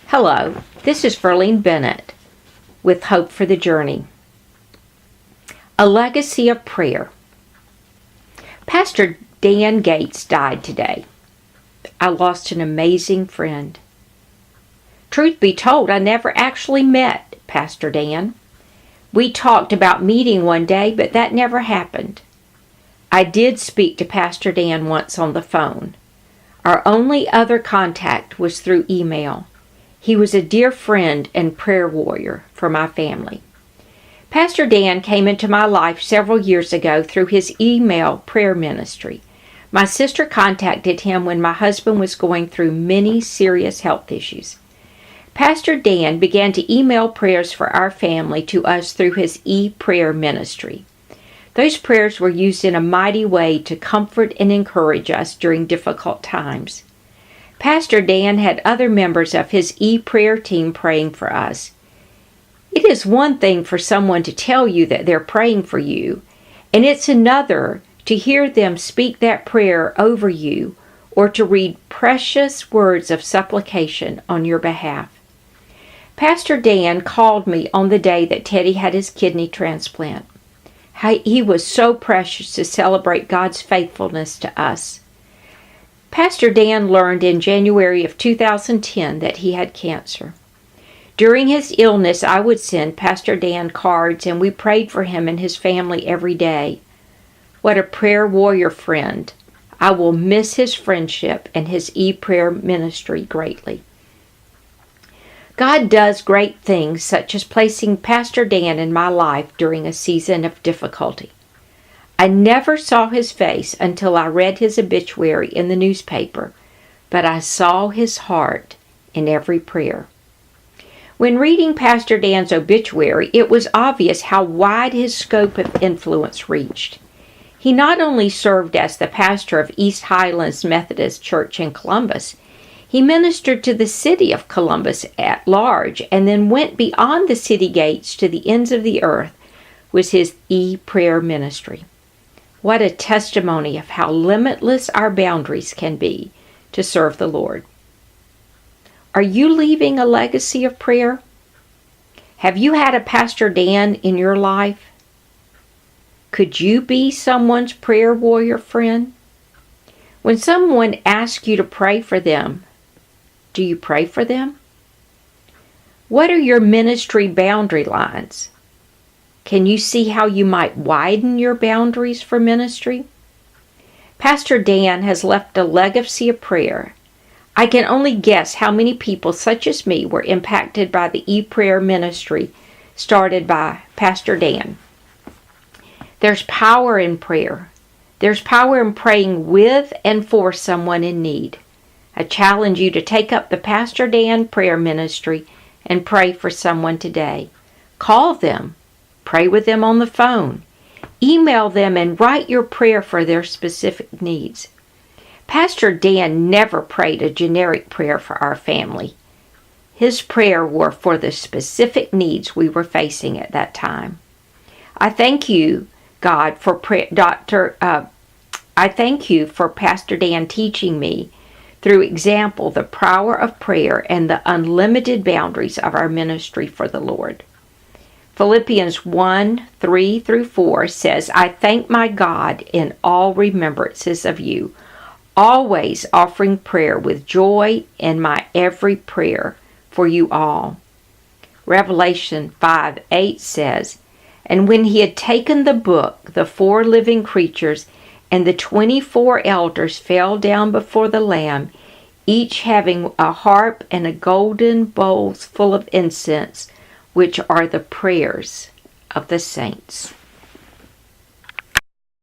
Hello, this is Verlene Bennett with Hope for the Journey. A legacy of prayer. Pastor Dan Gates died today. I lost an amazing friend. Truth be told, I never actually met Pastor Dan. We talked about meeting one day, but that never happened. I did speak to Pastor Dan once on the phone. Our only other contact was through email. He was a dear friend and prayer warrior for my family. Pastor Dan came into my life several years ago through his email prayer ministry. My sister contacted him when my husband was going through many serious health issues. Pastor Dan began to email prayers for our family to us through his e-prayer ministry. Those prayers were used in a mighty way to comfort and encourage us during difficult times. Pastor Dan had other members of his e-prayer team praying for us. It is one thing for someone to tell you that they're praying for you, and it's another to hear them speak that prayer over you or to read precious words of supplication on your behalf. Pastor Dan called me on the day that Teddy had his kidney transplant. He was so precious to celebrate God's faithfulness to us. Pastor Dan learned in January of 2010 that he had cancer. During his illness, I would send Pastor Dan cards, and we prayed for him and his family every day. What a prayer warrior friend. I will miss his friendship and his e-prayer ministry greatly. God does great things, such as placing Pastor Dan in my life during a season of difficulty. I never saw his face until I read his obituary in the newspaper, but I saw his heart in every prayer. When reading Pastor Dan's obituary, it was obvious how wide his scope of influence reached. He not only served as the pastor of East Highlands Methodist Church in Columbus, he ministered to the city of Columbus at large and then went beyond the city gates to the ends of the earth with his e-prayer ministry. What a testimony of how limitless our boundaries can be to serve the Lord. Are you leaving a legacy of prayer? Have you had a Pastor Dan in your life? Could you be someone's prayer warrior friend? When someone asks you to pray for them, do you pray for them? What are your ministry boundary lines? Can you see how you might widen your boundaries for ministry? Pastor Dan has left a legacy of prayer. I can only guess how many people such as me were impacted by the e-prayer ministry started by Pastor Dan. There's power in prayer. There's power in praying with and for someone in need. I challenge you to take up the Pastor Dan prayer ministry and pray for someone today. Call them. Pray with them on the phone. Email them and write your prayer for their specific needs. Pastor Dan never prayed a generic prayer for our family. His prayer were for the specific needs we were facing at that time. I thank you, God, for I thank you for Pastor Dan teaching me through example the power of prayer and the unlimited boundaries of our ministry for the Lord. Philippians 1:3-4 says, I thank my God in all remembrances of you, always offering prayer with joy in my every prayer for you all. Revelation 5:8 says, and when he had taken the book, the 4 living creatures and the 24 elders fell down before the Lamb, each having a harp and a golden bowls full of incense, which are the prayers of the saints.